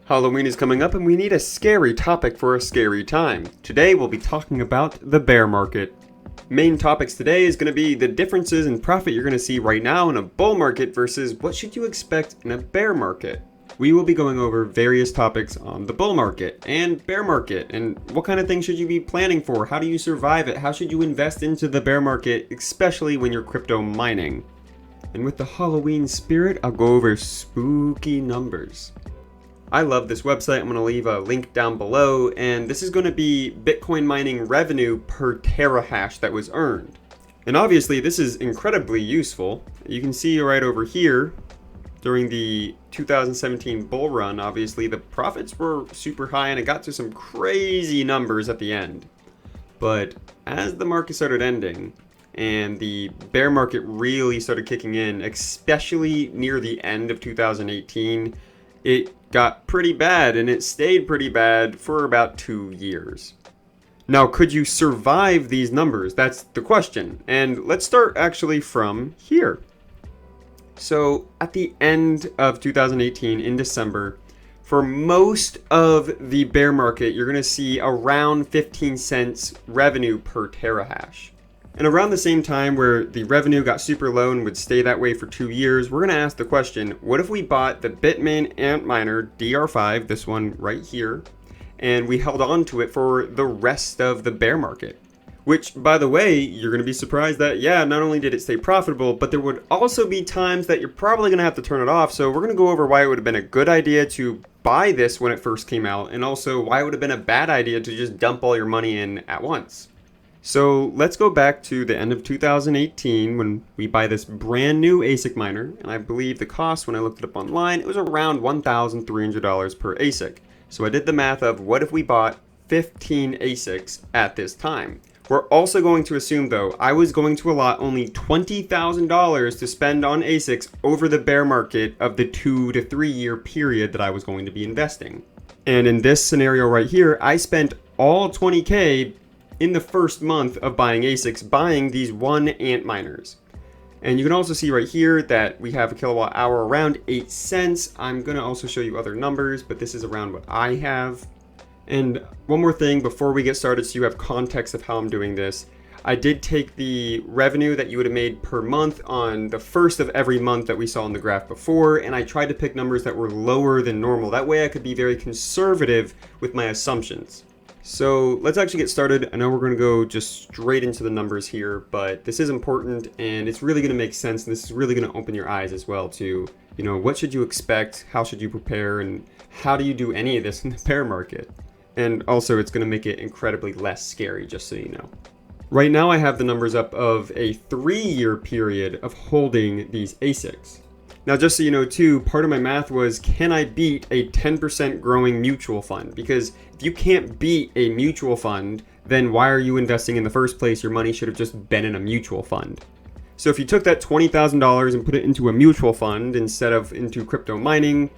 Halloween is coming up and we need a scary topic for a scary time. Today we'll be talking about the bear market. Main topics today is going to be the differences in profit you're going to see right now in a bull market versus what should you expect in a bear market. We will be going over various topics on the bull market and bear market and what kind of things should you be planning for, how do you survive it, how should you invest into the bear market, especially when you're crypto mining. And with the Halloween spirit, I'll go over spooky numbers. I love this website. I'm going to leave a link down below, and this is going to be Bitcoin mining revenue per terahash that was earned. And obviously this is incredibly useful. You can see right over here during the 2017 bull run, obviously the profits were super high and it got to some crazy numbers at the end. But as the market started ending and the bear market really started kicking in, especially near the end of 2018, it got pretty bad, and it stayed pretty bad for about 2 years. Now, could you survive these numbers? That's the question. And let's start actually from here. So at the end of 2018, in December, for most of the bear market, you're going to see around 15 cents revenue per terahash. And around the same time where the revenue got super low and would stay that way for 2 years, we're going to ask the question, what if we bought the Bitmain Antminer DR5, this one right here, and we held on to it for the rest of the bear market? Which, by the way, you're going to be surprised that, yeah, not only did it stay profitable, but there would also be times that you're probably going to have to turn it off. So we're going to go over why it would have been a good idea to buy this when it first came out, and also why it would have been a bad idea to just dump all your money in at once. So let's go back to the end of 2018 when we buy this brand new ASIC miner, and I believe the cost when I looked it up online, it was around $1,300 per ASIC. So I did the math of what if we bought 15 ASICs at this time. We're also going to assume though, I was going to allot only $20,000 to spend on ASICs over the bear market of the 2 to 3 year period that I was going to be investing. And in this scenario right here, I spent all 20K in the first month of buying ASICs, buying these one ant miners. And you can also see right here that we have a kilowatt hour around 8 cents. I'm gonna also show you other numbers, but this is around what I have. And one more thing before we get started, so you have context of how I'm doing this. I did take the revenue that you would have made per month on the first of every month that we saw in the graph before, and I tried to pick numbers that were lower than normal. That way I could be very conservative with my assumptions. So let's actually get started. I know we're going to go just straight into the numbers here, but this is important and it's really going to make sense, and this is really going to open your eyes as well to, what should you expect, how should you prepare, and how do you do any of this in the bear market? And also it's going to make it incredibly less scary, just so you know. Right now I have the numbers up of a 3-year period of holding these ASICs. Now, just so you know too, part of my math was, can I beat a 10% growing mutual fund? Because if you can't beat a mutual fund, then why are you investing in the first place? Your money should have just been in a mutual fund. So if you took that $20,000 and put it into a mutual fund instead of into crypto mining,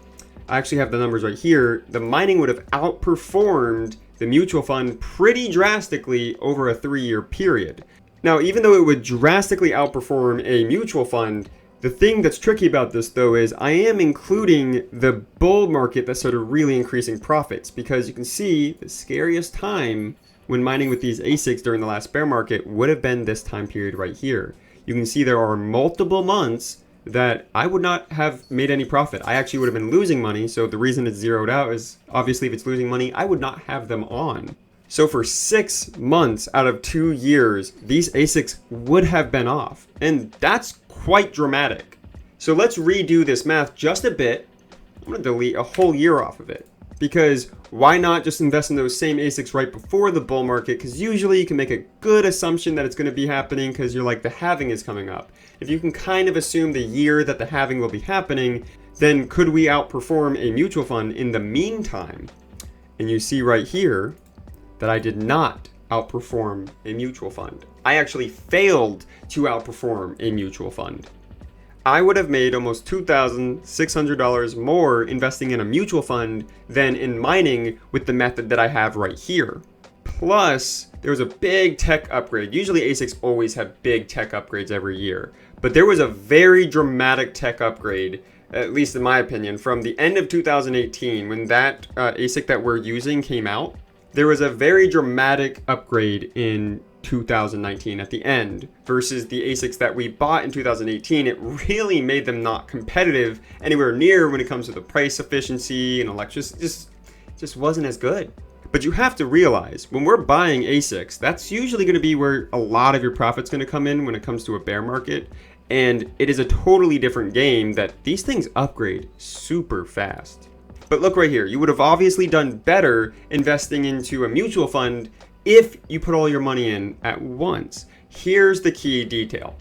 I actually have the numbers right here. The mining would have outperformed the mutual fund pretty drastically over a 3-year period. Now, even though it would drastically outperform a mutual fund, the thing that's tricky about this though is I am including the bull market that started really increasing profits, because you can see the scariest time when mining with these ASICs during the last bear market would have been this time period right here. You can see there are multiple months that I would not have made any profit. I actually would have been losing money. So the reason it's zeroed out is obviously if it's losing money, I would not have them on. So for 6 months out of 2 years, these ASICs would have been off. And that's quite dramatic. So let's redo this math just a bit. I'm going to delete a whole year off of it. Because why not just invest in those same ASICs right before the bull market? Because usually you can make a good assumption that it's going to be happening because you're like, the halving is coming up. If you can kind of assume the year that the halving will be happening, then could we outperform a mutual fund in the meantime? And you see right here that I did not outperform a mutual fund. I actually failed to outperform a mutual fund. I would have made almost $2,600 more investing in a mutual fund than in mining with the method that I have right here. Plus, there was a big tech upgrade. Usually ASICs always have big tech upgrades every year, but there was a very dramatic tech upgrade at least in my opinion, from the end of 2018 when that ASIC that we're using came out. There was a very dramatic upgrade in 2019 at the end versus the ASICs that we bought in 2018. It really made them not competitive anywhere near when it comes to the price efficiency and electricity. Just wasn't as good. But you have to realize when we're buying ASICs, that's usually going to be where a lot of your profit's going to come in when it comes to a bear market. And it is a totally different game that these things upgrade super fast. But look right here, you would have obviously done better investing into a mutual fund if you put all your money in at once. Here's the key detail.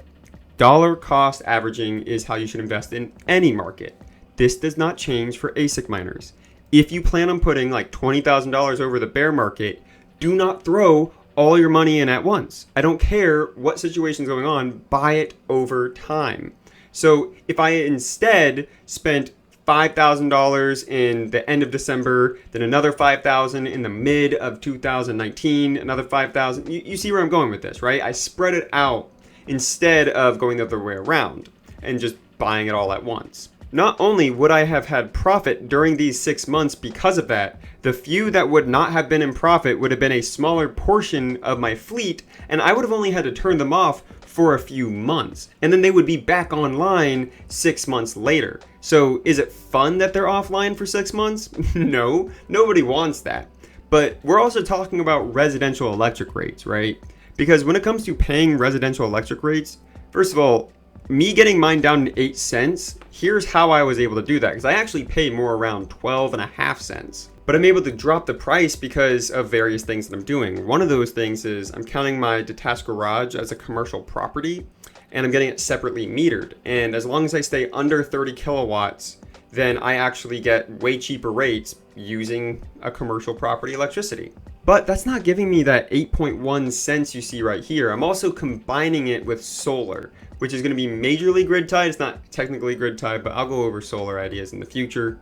Dollar cost averaging is how you should invest in any market. This does not change for ASIC miners. If you plan on putting like $20,000 over the bear market, do not throw all your money in at once. I don't care what situation's going on, buy it over time. So if I instead spent $5,000 in the end of December, then another $5,000 in the mid of 2019, another $5,000. You see where I'm going with this, right? I spread it out instead of going the other way around and just buying it all at once. Not only would I have had profit during these 6 months because of that, the few that would not have been in profit would have been a smaller portion of my fleet, and I would have only had to turn them off for a few months, and then they would be back online 6 months later. So is it fun that they're offline for 6 months? No, nobody wants that. But we're also talking about residential electric rates, right? Because when it comes to paying residential electric rates, first of all, me getting mine down to 8 cents, here's how I was able to do that, because I actually pay more around 12.5 cents. But I'm able to drop the price because of various things that I'm doing. One of those things is I'm counting my detached garage as a commercial property, and I'm getting it separately metered. And as long as I stay under 30 kilowatts, then I actually get way cheaper rates using a commercial property electricity. But that's not giving me that 8.1 cents you see right here. I'm also combining it with solar, which is going to be majorly grid tied. It's not technically grid tied, but I'll go over solar ideas in the future.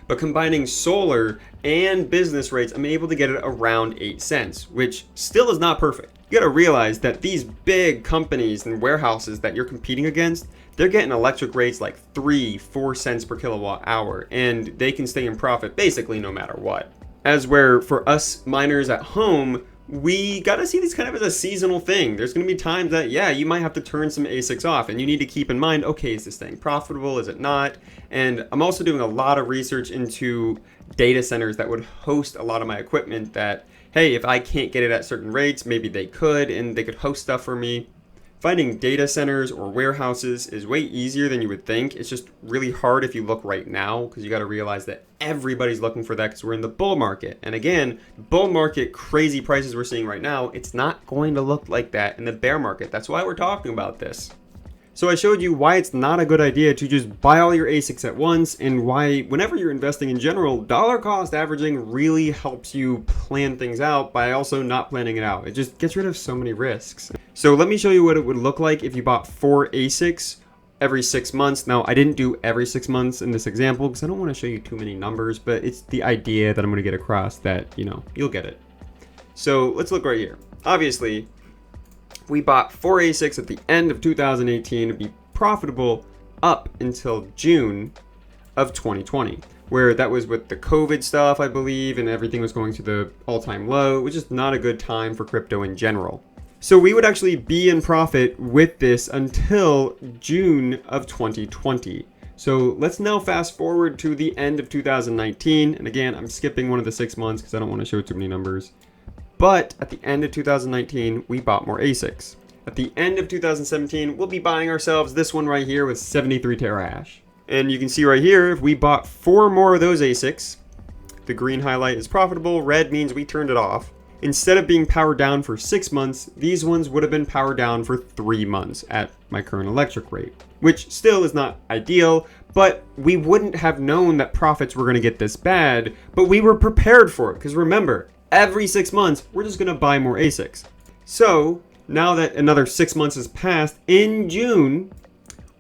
But combining solar and business rates, I'm able to get it around 8 cents, which still is not perfect. You gotta realize that these big companies and warehouses that you're competing against, they're getting electric rates like 3-4 cents per kilowatt hour, and they can stay in profit basically no matter what. As where for us miners at home, we gotta see these kind of as a seasonal thing. There's gonna be times that, yeah, you might have to turn some ASICs off, and you need to keep in mind, okay, is this thing profitable? Is it not? And I'm also doing a lot of research into data centers that would host a lot of my equipment that, hey, if I can't get it at certain rates, maybe they could, and they could host stuff for me. Finding data centers or warehouses is way easier than you would think. It's just really hard if you look right now, because you got to realize that everybody's looking for that because we're in the bull market. And again, bull market crazy prices we're seeing right now, it's not going to look like that in the bear market. That's why we're talking about this. So I showed you why it's not a good idea to just buy all your ASICs at once, and why whenever you're investing in general, dollar cost averaging really helps you plan things out by also not planning it out. It just gets rid of so many risks. So let me show you what it would look like if you bought 4 ASICs every 6 months. Now, I didn't do every 6 months in this example because I don't want to show you too many numbers, but it's the idea that I'm going to get across that, you'll get it. So let's look right here. Obviously, we bought 4 ASICs at the end of 2018 to be profitable up until June of 2020, where that was with the COVID stuff, I believe, and everything was going to the all-time low, which is not a good time for crypto in general. So we would actually be in profit with this until June of 2020. So let's now fast forward to the end of 2019. And again, I'm skipping one of the 6 months because I don't want to show too many numbers. But at the end of 2019, we bought more ASICs. At the end of 2017, we'll be buying ourselves this one right here with 73 terahash. And you can see right here, if we bought 4 more of those ASICs, the green highlight is profitable, red means we turned it off. Instead of being powered down for 6 months, these ones would have been powered down for 3 months at my current electric rate, which still is not ideal, but we wouldn't have known that profits were going to get this bad, but we were prepared for it, because remember, every 6 months, we're just going to buy more ASICs. So now that another 6 months has passed, in June,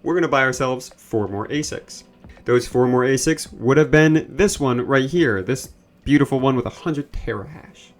we're going to buy ourselves 4 more ASICs. Those 4 more ASICs would have been this one right here, this beautiful one with 100 terahash.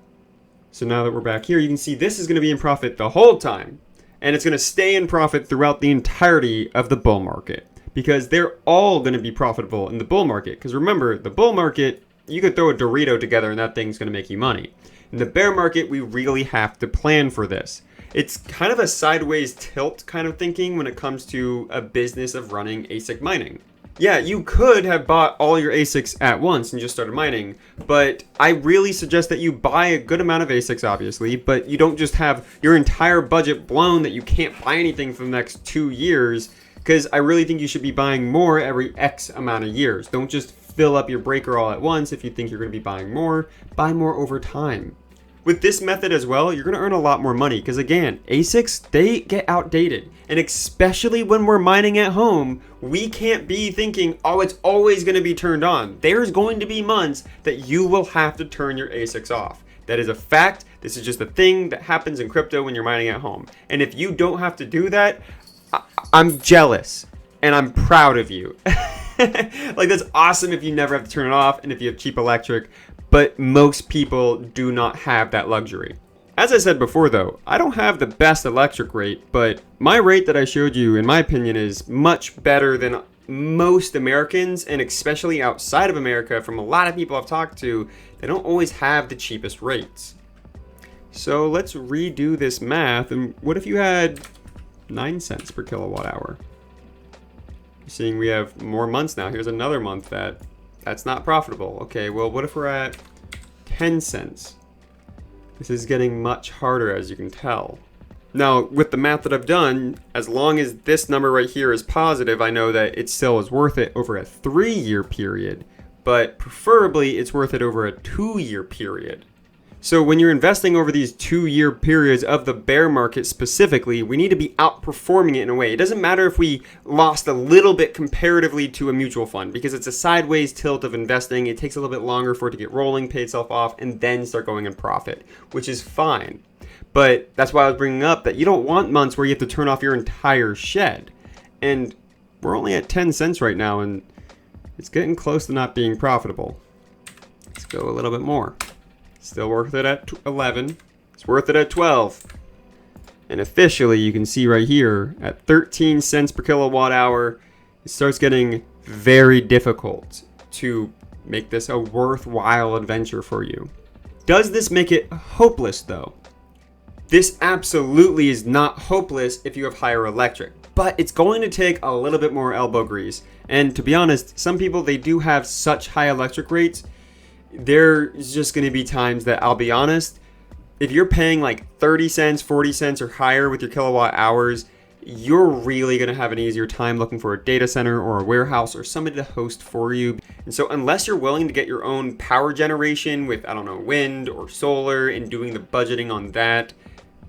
So now that we're back here, you can see this is going to be in profit the whole time. And it's going to stay in profit throughout the entirety of the bull market. because they're all going to be profitable in the bull market. Because remember, the bull market, you could throw a Dorito together and that thing's going to make you money. In the bear market, we really have to plan for this. It's kind of a sideways tilt kind of thinking when it comes to a business of running ASIC mining. Yeah, you could have bought all your ASICs at once and just started mining, but I really suggest that you buy a good amount of ASICs, obviously, but you don't just have your entire budget blown that you can't buy anything for the next 2 years, because I really think you should be buying more every X amount of years. Don't just fill up your breaker all at once if you think you're going to be buying more. Buy more over time. With this method as well, you're going to earn a lot more money because, again, ASICs, they get outdated. And especially when we're mining at home, we can't be thinking, oh, it's always going to be turned on. There's going to be months that you will have to turn your ASICs off. That is a fact. This is just a thing that happens in crypto when you're mining at home. And if you don't have to do that, I'm jealous and I'm proud of you. Like, that's awesome if you never have to turn it off and if you have cheap electric. But most people do not have that luxury. As I said before though, I don't have the best electric rate, but my rate that I showed you, in my opinion, is much better than most Americans, and especially outside of America. From a lot of people I've talked to, they don't always have the cheapest rates. So let's redo this math, and what if you had 9 cents per kilowatt hour? You're seeing we have more months now. Here's another month that's not profitable. Okay, well, what if we're at 10 cents? This is getting much harder, as you can tell. Now, with the math that I've done, as long as this number right here is positive, I know that it still is worth it over a 3-year period, but preferably it's worth it over a 2-year period. So when you're investing over these 2-year periods of the bear market specifically, we need to be outperforming it in a way. It doesn't matter if we lost a little bit comparatively to a mutual fund, because it's a sideways tilt of investing. It takes a little bit longer for it to get rolling, pay itself off, and then start going in profit, which is fine. But that's why I was bringing up that you don't want months where you have to turn off your entire shed. And we're only at 10 cents right now, and it's getting close to not being profitable. Let's go a little bit more. Still worth it at 11. It's worth it at 12. And officially, you can see right here, at 13 cents per kilowatt hour, it starts getting very difficult to make this a worthwhile adventure for you. Does this make it hopeless, though? This absolutely is not hopeless if you have higher electric, but it's going to take a little bit more elbow grease. And to be honest, some people, they do have such high electric rates. There's just going to be times that, I'll be honest, if you're paying like 30 cents, 40 cents or higher with your kilowatt hours, you're really going to have an easier time looking for a data center or a warehouse or somebody to host for you. And so unless you're willing to get your own power generation with, I don't know, wind or solar and doing the budgeting on that,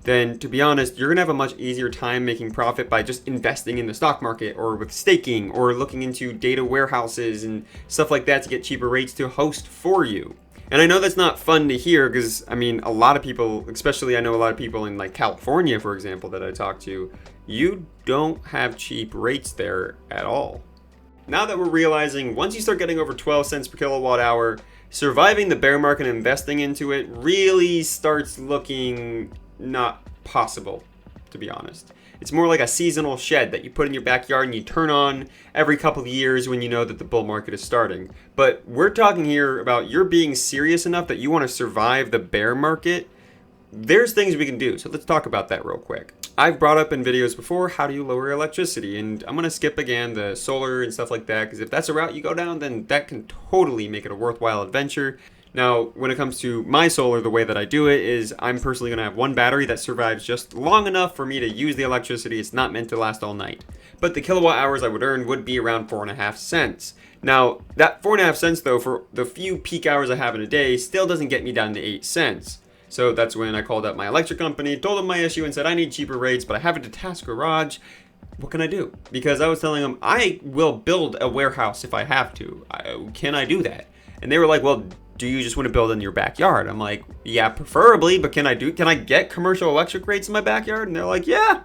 then to be honest, you're going to have a much easier time making profit by just investing in the stock market or with staking or looking into data warehouses and stuff like that to get cheaper rates to host for you. And I know that's not fun to hear because, I mean, a lot of people, especially I know a lot of people in like California, for example, that I talk to, you don't have cheap rates there at all. Now that we're realizing once you start getting over 12 cents per kilowatt hour, surviving the bear market and investing into it really starts looking not possible, to be honest. It's more like a seasonal shed that you put in your backyard and you turn on every couple of years when you know that the bull market is starting. But we're talking here about you're being serious enough that you want to survive the bear market. There's things we can do, so let's talk about that real quick. I've brought up in videos before, how do you lower electricity? And I'm going to skip again the solar and stuff like that, because if that's a route you go down, then that can totally make it a worthwhile adventure. Now, when it comes to my solar, the way that I do it is I'm personally going to have one battery that survives just long enough for me to use the electricity. It's not meant to last all night. But the kilowatt hours I would earn would be around 4.5 cents. Now, that 4.5 cents, though, for the few peak hours I have in a day, still doesn't get me down to 8 cents. So that's when I called up my electric company, told them my issue, and said, I need cheaper rates, but I have a detached garage. What can I do? Because I was telling them, I will build a warehouse if I have to. Can I do that? And they were like, well, do you just want to build in your backyard? I'm like, yeah, preferably, but can I get commercial electric rates in my backyard? And they're like, yeah.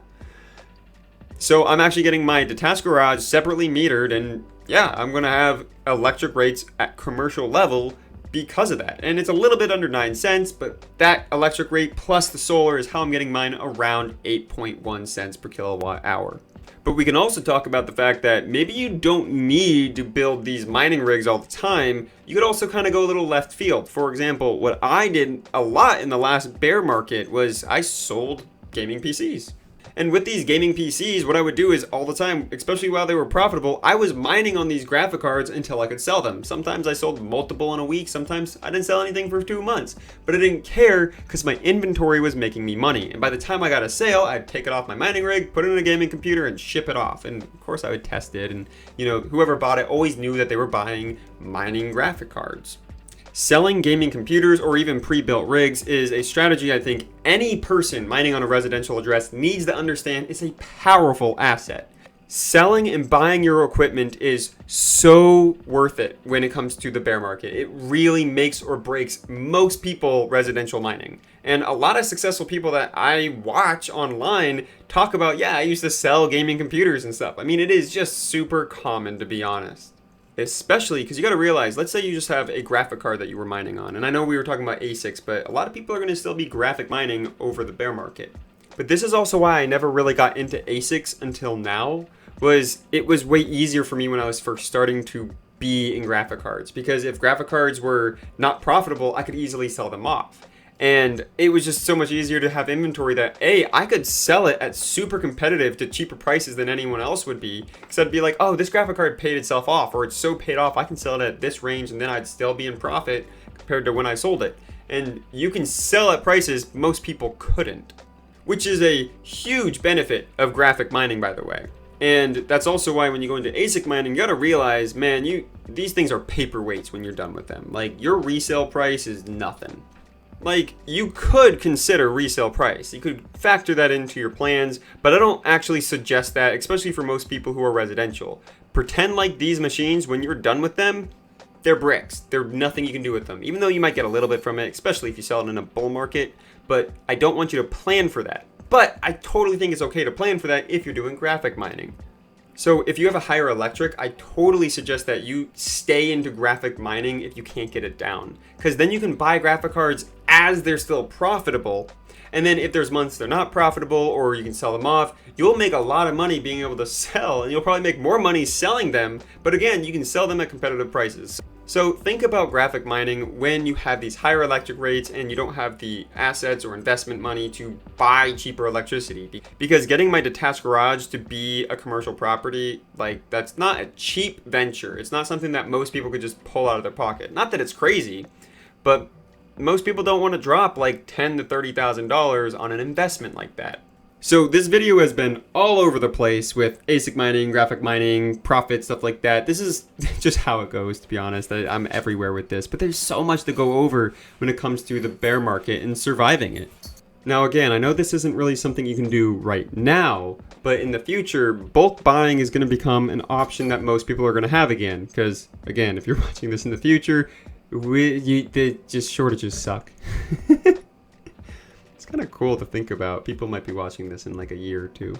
So I'm actually getting my detached garage separately metered, and yeah, I'm going to have electric rates at commercial level because of that. And it's a little bit under 9 cents, but that electric rate plus the solar is how I'm getting mine around 8.1 cents per kilowatt hour. But we can also talk about the fact that maybe you don't need to build these mining rigs all the time. You could also kind of go a little left field. For example, what I did a lot in the last bear market was I sold gaming PCs. And with these gaming PCs, what I would do is all the time, especially while they were profitable, I was mining on these graphic cards until I could sell them. Sometimes I sold multiple in a week. Sometimes I didn't sell anything for 2 months. But I didn't care because my inventory was making me money. And by the time I got a sale, I'd take it off my mining rig, put it in a gaming computer, and ship it off. And of course I would test it. And whoever bought it always knew that they were buying mining graphic cards. Selling gaming computers or even pre-built rigs is a strategy I think any person mining on a residential address needs to understand is a powerful asset. Selling and buying your equipment is so worth it when it comes to the bear market. It really makes or breaks most people residential mining. And a lot of successful people that I watch online talk about, I used to sell gaming computers and stuff. I mean, it is just super common, to be honest. Especially because you got to realize, let's say you just have a graphic card that you were mining on. And I know we were talking about ASICs, but a lot of people are going to still be graphic mining over the bear market. But this is also why I never really got into ASICs until now, was it was way easier for me when I was first starting to be in graphic cards. Because if graphic cards were not profitable, I could easily sell them off. And it was just so much easier to have inventory that, I could sell it at super competitive to cheaper prices than anyone else would be. Because I'd be like, oh, this graphic card paid itself off, or it's so paid off, I can sell it at this range, and then I'd still be in profit compared to when I sold it. And you can sell at prices most people couldn't, which is a huge benefit of graphic mining, by the way. And that's also why when you go into ASIC mining, you gotta realize, man, these things are paperweights when you're done with them. Like, your resale price is nothing. Like, you could consider resale price. You could factor that into your plans, but I don't actually suggest that, especially for most people who are residential. Pretend like these machines, when you're done with them, they're bricks. There's nothing you can do with them, even though you might get a little bit from it, especially if you sell it in a bull market. But I don't want you to plan for that. But I totally think it's okay to plan for that if you're doing graphic mining. So if you have a higher electric, I totally suggest that you stay into graphic mining if you can't get it down. Because then you can buy graphic cards as they're still profitable. And then if there's months they're not profitable or you can sell them off, you'll make a lot of money being able to sell. And you'll probably make more money selling them. But again, you can sell them at competitive prices. So think about graphic mining when you have these higher electric rates and you don't have the assets or investment money to buy cheaper electricity. Because getting my detached garage to be a commercial property, that's not a cheap venture. It's not something that most people could just pull out of their pocket. Not that it's crazy, but most people don't want to drop like $10,000 to $30,000 on an investment like that. So this video has been all over the place with ASIC mining, graphic mining, profit, stuff like that. This is just how it goes, to be honest. I'm everywhere with this, but there's so much to go over when it comes to the bear market and surviving it. Now again, I know this isn't really something you can do right now, but in the future, bulk buying is going to become an option that most people are going to have again. Because again, if you're watching this in the future, shortages suck. It's kind of cool to think about. People might be watching this in like a year or two.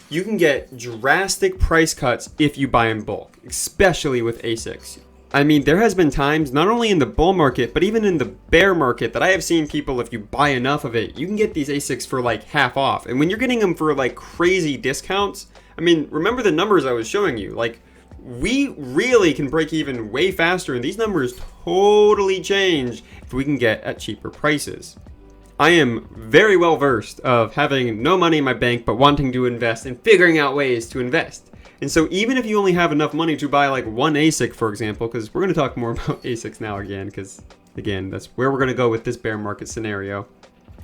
You can get drastic price cuts if you buy in bulk, especially with ASICs. I mean, there has been times, not only in the bull market, but even in the bear market, that I have seen people, if you buy enough of it, you can get these ASICs for like half off. And when you're getting them for like crazy discounts, I mean, remember the numbers I was showing you. Like, we really can break even way faster, and these numbers totally change if we can get at cheaper prices. I am very well versed of having no money in my bank but wanting to invest and figuring out ways to invest. And so even if you only have enough money to buy like one ASIC, for example, because we're going to talk more about ASICs now again, because again, that's where we're going to go with this bear market scenario.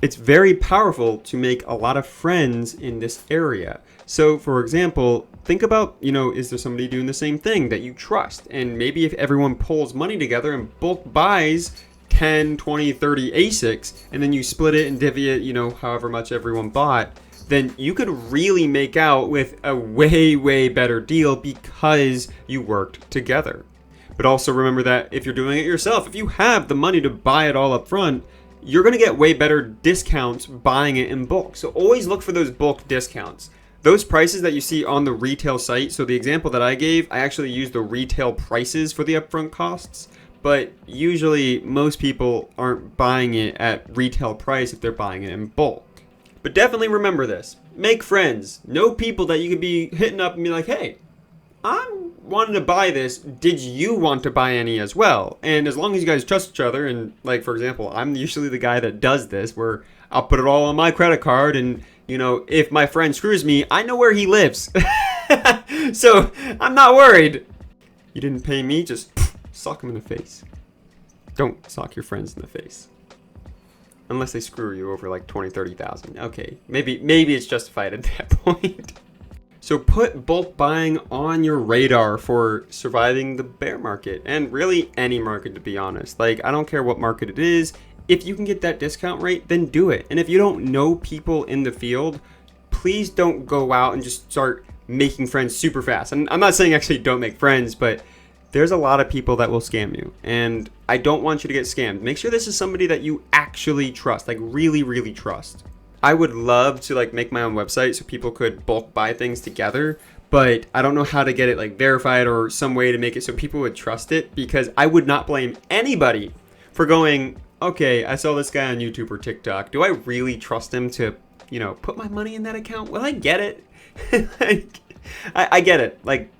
It's very powerful to make a lot of friends in this area. So for example, think about, is there somebody doing the same thing that you trust? And maybe if everyone pulls money together and bulk buys 10, 20, 30 ASICs, and then you split it and divvy it, however much everyone bought, then you could really make out with a way, way better deal because you worked together. But also remember that if you're doing it yourself, if you have the money to buy it all up front, you're going to get way better discounts buying it in bulk. So always look for those bulk discounts. Those prices that you see on the retail site, so the example that I gave, I actually used the retail prices for the upfront costs. But usually most people aren't buying it at retail price if they're buying it in bulk. But definitely remember this. Make friends. Know people that you could be hitting up and be like, hey, I'm wanting to buy this. Did you want to buy any as well? And as long as you guys trust each other, and like, for example, I'm usually the guy that does this where I'll put it all on my credit card, and you know, if my friend screws me, I know where he lives. So I'm not worried. You didn't pay me, just sock him in the face. Don't sock your friends in the face. Unless they screw you over like 20, 30,000. Okay, maybe it's justified at that point. So put bulk buying on your radar for surviving the bear market, and really any market, to be honest. Like, I don't care what market it is. If you can get that discount rate, then do it. And if you don't know people in the field, please don't go out and just start making friends super fast. And I'm not saying actually don't make friends, but there's a lot of people that will scam you, and I don't want you to get scammed. Make sure this is somebody that you actually trust, like really, really trust. I would love to like make my own website so people could bulk buy things together, but I don't know how to get it like verified or some way to make it so people would trust it, because I would not blame anybody for going, okay, I saw this guy on YouTube or TikTok. Do I really trust him to, you know, put my money in that account? Well, I get it. Like, I get it. Like,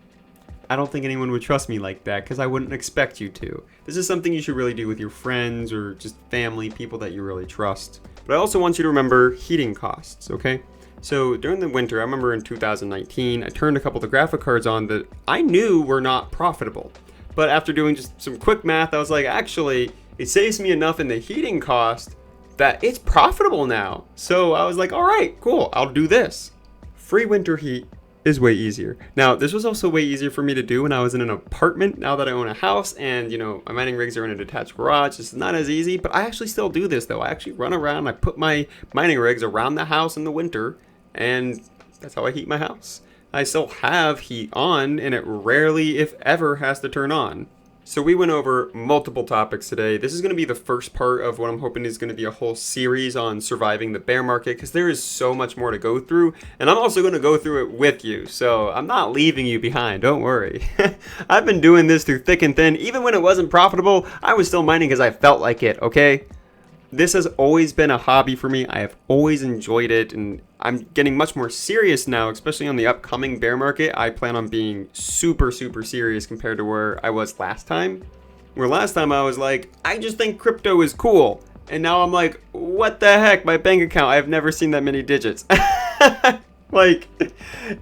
I don't think anyone would trust me like that because I wouldn't expect you to. This is something you should really do with your friends or just family, people that you really trust. But I also want you to remember heating costs, okay? So during the winter, I remember in 2019, I turned a couple of the graphic cards on that I knew were not profitable. But after doing just some quick math, I was like, actually, it saves me enough in the heating cost that it's profitable now. So I was like, all right, cool, I'll do this. Free winter heat is way easier. Now, this was also way easier for me to do when I was in an apartment. Now that I own a house and, you know, my mining rigs are in a detached garage, it's not as easy, but I actually still do this though. I actually run around, I put my mining rigs around the house in the winter, and that's how I heat my house. I still have heat on, and it rarely, if ever, has to turn on. So we went over multiple topics today. This is going to be the first part of what I'm hoping is going to be a whole series on surviving the bear market, because there is so much more to go through, and I'm also going to go through it with you, so I'm not leaving you behind, don't worry. I've been doing this through thick and thin. Even when it wasn't profitable, I was still mining because I felt like it, okay? This has always been a hobby for me. I have always enjoyed it, and I'm getting much more serious now, especially on the upcoming bear market. I plan on being super, super serious compared to where I was last time. Where last time I was like, I just think crypto is cool. And now I'm like, what the heck? My bank account, I've never seen that many digits. Like,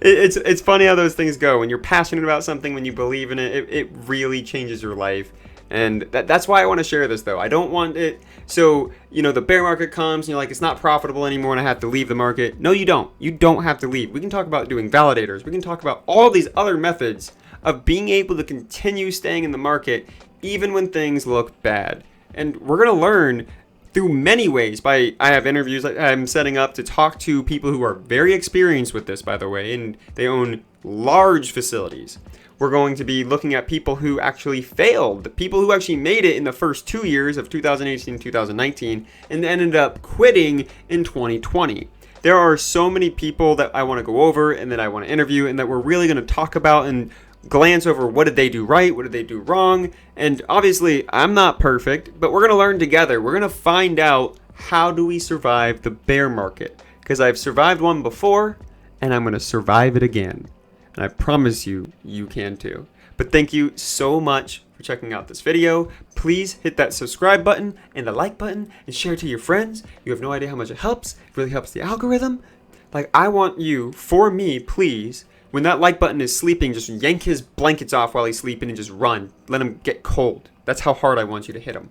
it's funny how those things go. When you're passionate about something, when you believe in it, it really changes your life. And that's why I want to share this, though. I don't want it so, you know, the bear market comes and you're like, it's not profitable anymore and I have to leave the market. No, you don't. You don't have to leave. We can talk about doing validators. We can talk about all these other methods of being able to continue staying in the market even when things look bad. And we're going to learn through many ways. I have interviews I'm setting up to talk to people who are very experienced with this, by the way, and they own large facilities. We're going to be looking at people who actually failed, people who actually made it in the first 2 years of 2018 and 2019 and ended up quitting in 2020. There are so many people that I want to go over and that I want to interview and that we're really going to talk about and glance over what did they do right, what did they do wrong. And obviously, I'm not perfect, but we're going to learn together. We're going to find out how do we survive the bear market, because I've survived one before and I'm going to survive it again. And I promise you, you can too. But thank you so much for checking out this video. Please hit that subscribe button and the like button and share it to your friends. You have no idea how much it helps. It really helps the algorithm. Like, I want you, for me, please, when that like button is sleeping, just yank his blankets off while he's sleeping and just run. Let him get cold. That's how hard I want you to hit him.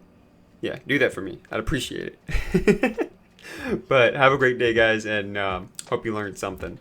Yeah, do that for me. I'd appreciate it. But have a great day, guys, and hope you learned something.